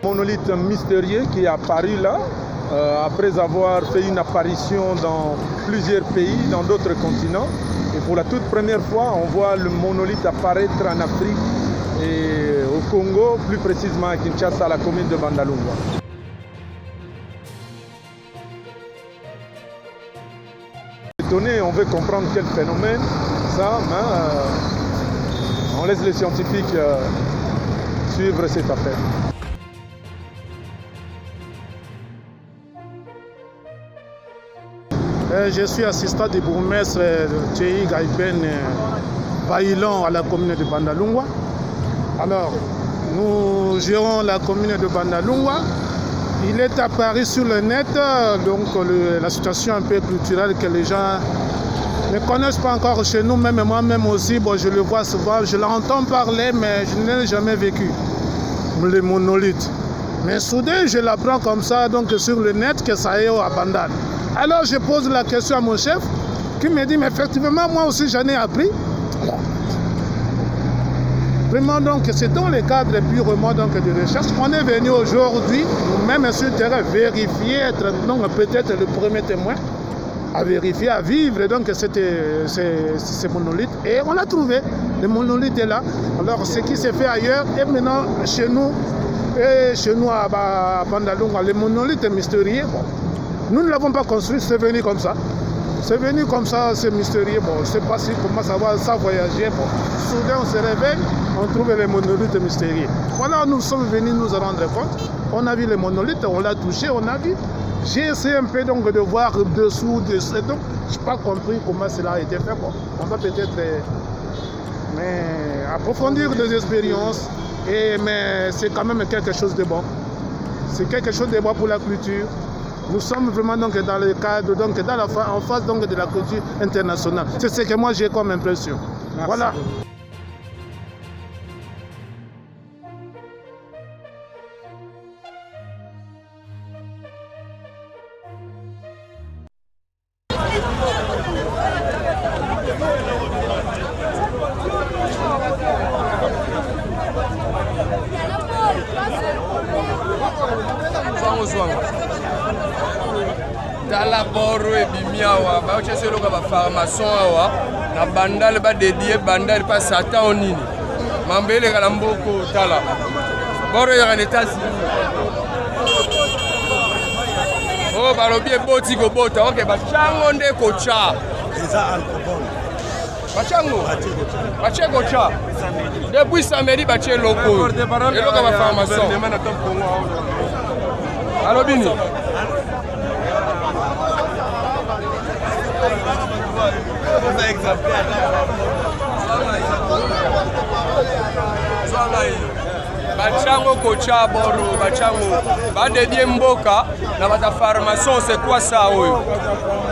Monolithe mystérieux qui est apparu là, après avoir fait une apparition dans plusieurs pays, dans d'autres continents. Et pour la toute première fois, on voit le monolithe apparaître en Afrique et au Congo, plus précisément à Kinshasa, à la commune de Bandalungwa. Étonné, on veut comprendre quel phénomène, ça, mais on laisse les scientifiques suivre cette affaire. Je suis assistant du bourgmestre Tchéhi Gaïben Baïlon à la commune de Bandalungwa. Alors, nous gérons la commune de Bandalungwa. Il est apparu sur le net, donc la situation un peu culturelle que les gens ne connaissent pas encore chez nous, même moi-même aussi, bon, je le vois souvent, je l'entends parler, mais je ne l'ai jamais vécu, les monolithes. Mais soudain, je l'apprends comme ça, donc sur le net, que ça est à Bandal. Alors je pose la question à mon chef, qui me dit, mais effectivement, moi aussi j'en ai appris. Vraiment, donc, c'est dans le cadre purement donc, de recherche qu'on est venu aujourd'hui, nous-mêmes sur le terrain, vérifier, être donc peut-être le premier témoin, à vérifier, à vivre donc ces monolithes. Et on l'a trouvé, le monolithe est là. Alors, ce qui s'est fait ailleurs, et maintenant chez nous à Bandalungwa, le monolithe mystérieux, bon, nous ne l'avons pas construit, c'est venu comme ça. C'est venu comme ça, c'est mystérieux. Bon, je ne sais pas si comment ça voyager. Bon, soudain, on se réveille, on trouve les monolithes mystérieux. Voilà, nous sommes venus nous rendre compte. On a vu les monolithes, on l'a touché, on a vu. J'ai essayé un peu donc de voir dessous. Donc, je n'ai pas compris comment cela a été fait. Bon, on va peut-être approfondir des expériences. Mais c'est quand même quelque chose de bon. C'est quelque chose de bon pour la culture. Nous sommes vraiment donc dans le cadre, donc en face donc de la culture internationale. C'est ce que moi j'ai comme impression. Merci. Voilà. Tala boro e bimiawa ba chese loka ba pharmacien awa na bandal ba dédié bandal pas satan onini mambele kala mboko tala boro ya en États-Unis oh balobi boti ko bota OK ba chango nde ko cha eza alcool ba chango ba chego cha depuis samedi ba che loko e loka ba pharmacien alobini Bachango kocha boro bachango badedie mboka na bata pharmacien c'est quoi ça oyo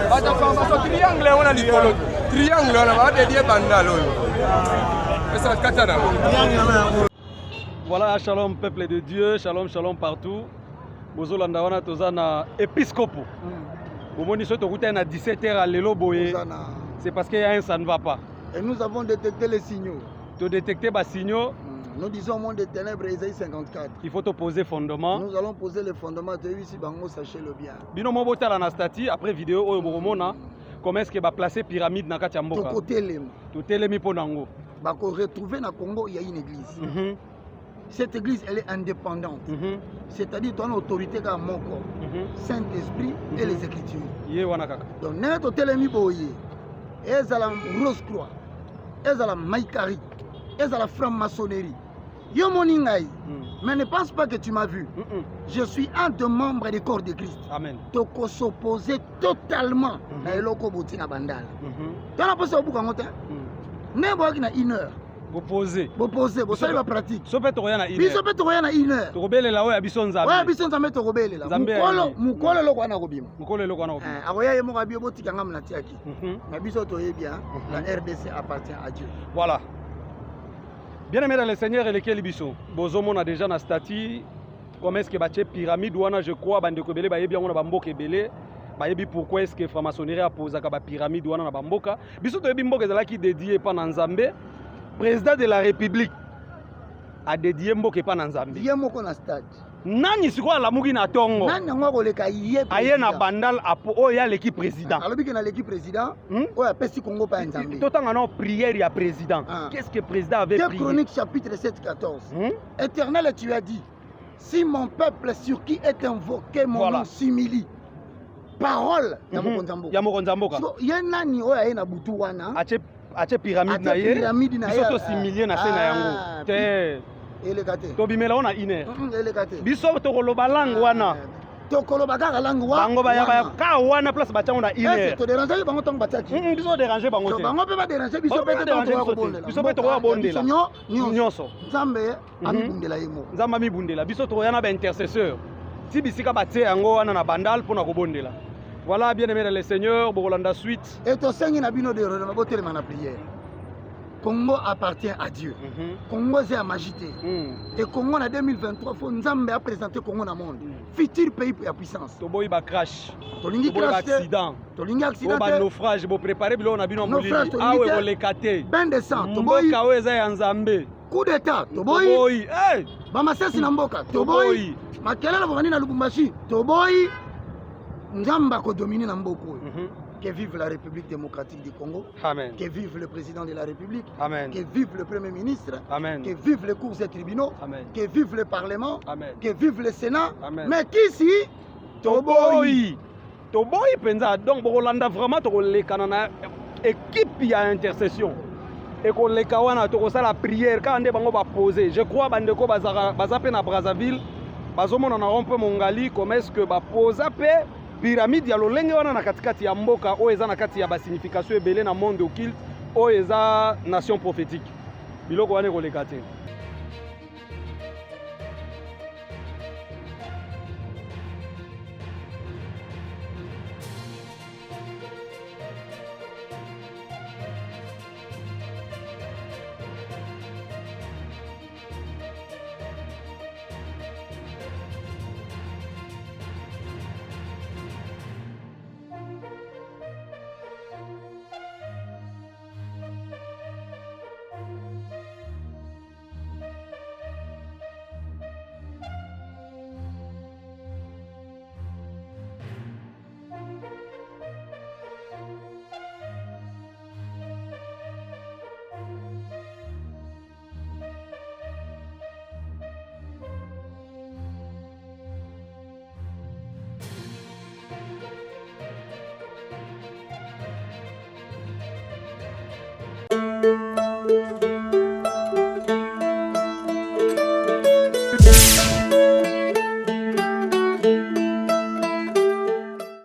bata pharmacien triangle on a likolo triangle on a badedie bandal oyo ça katana. Voilà, shalom peuple de Dieu, shalom shalom partout. Bozolanda wana tozana épiscopo. Au moment où on est à 17h à l'élo boye, c'est parce qu'il y a un ça ne va pas. Et nous avons détecté les signaux. Tu détecter les signaux. Nous disons au monde des ténèbres, Isaïe 54. Il faut te poser fondement. Nous allons poser les fondements de ici, sachez-le bien. Bino mo bota la stati après vidéo au Boromona, comment est-ce que va placer pyramide dans Katiamboka. Tout est les ponango. Bah qu'on retrouver dans Congo, il y a une église. Cette église, elle est indépendante. C'est-à-dire, tu as une autorité comme mon corps, Saint-Esprit et les Écritures. Donc, net au télémi boye, elles à la Rose-Croix, elles à la Maïkari, elles à la franc-maçonnerie. Yo moningai, mais ne pense pas que tu m'as vu. Je suis un des membres du corps de Christ. Amen. Tu peux s'opposer totalement à l'Eloko Boutina Bandal. Tu as pas au bout quand n'importe qui une heure. Vous posez. Vous savez la pratique. So peut rien à une heure. Biso peut rien à une heure. Tu rebelle là où habison Nzambe. Ouais, habison Nzambe to rebelle là. Mukolo loko na robima. Mukolo loko na robima. Akoya yemo ka bio botika ngam na tiaki. Na biso to bien, la RDC appartient à Dieu. Voilà. Bien aimé dans le Seigneur et lesquels biso. Bozomo a déjà na statut. Comment est-ce que bache pyramide wana je crois bande ko belé ba yebi ngona ba mboka belé. Ba yebi pourquoi est-ce que franc-maçonnerie a posé ka ba pyramide wana na ba mboka. Biso to yebi mboka ezala ki dédié pa na Nzambe. Président de la République a dédié Mboke pas dans Zambie. Il y a mon stade. nani sikoyo alamuki na tongo nani yango akoleka ye aye na bandal apo oyo aleki président alobiki naleki président oyo apesi Congo pa ya nzambe totanga na prière ya président qu'est-ce que président avait prié? Chroniques chapitre 7-14 Éternel, tu as dit, si mon peuple sur qui est invoqué mon nom s'humilie, parole ya mokonzi mboka ye nani oyo aye na butu wana atie pyramide na ye biso tosimilie na se na yango te eleka te tobimela ona ine eleka te biso tokoloba langue wana tokoloba kaka langue bango baya ka wana place batiango na ine to déranger bango ntango batiaki biso déranger bango te bango mpe badéranger biso mpe biso mpe tokobondela nyonso nzambe amibundela ye moko nzambe amibundela biso tokoya na baintercesseur ti bisika batie yango wana na bandal mpona kobondela. Voilà, bien aimé dans le Seigneur, Borolanda suite. Et ton Seigneur n'a bino de renaboter ma prière. Congo appartient à Dieu. Congo c'est à magité. Et Congo en 2023, faut Nzambe a présenté Congo dans le monde. Futur pays pour la puissance. Toboy ba crash. Tolingi accident. Tolingi accident. Toba naufrage, bo préparer bilo na bino molili. Ah ouais, bo lekate. Ben de sang. Toboy. Mboka weza ya Nzambe. Coup d'état. Toboy. Toboy. Eh. Ba masasi na mboka. Toboy. Makelele bongani na Lubumbashi. Toboy. Nzamba ko dominer na mboko. Que vive la République démocratique du Congo. Amen. Que vive le président de la République. Amen. Que vive le premier ministre. Amen. Que vive les cours et tribunaux. Amen. Que vive le Parlement. Amen. Que vive le Sénat. Amen. Mais qui si Toboy. Toboy penza donc Borolanda vraiment to lekana na équipe ya intercession. Et ko leka wana to ko sala prière quand ande bango ba poser. Je crois bande ko baza pe na Brazzaville. Bazomona na rompe mongali comme est-ce que ba posa pe pyramide ya lolenge wana na katikati ya mboka oyo eza na kati ya basignification ebele na monde occulte oyo eza nation prophétique biloko wana ekoleka te.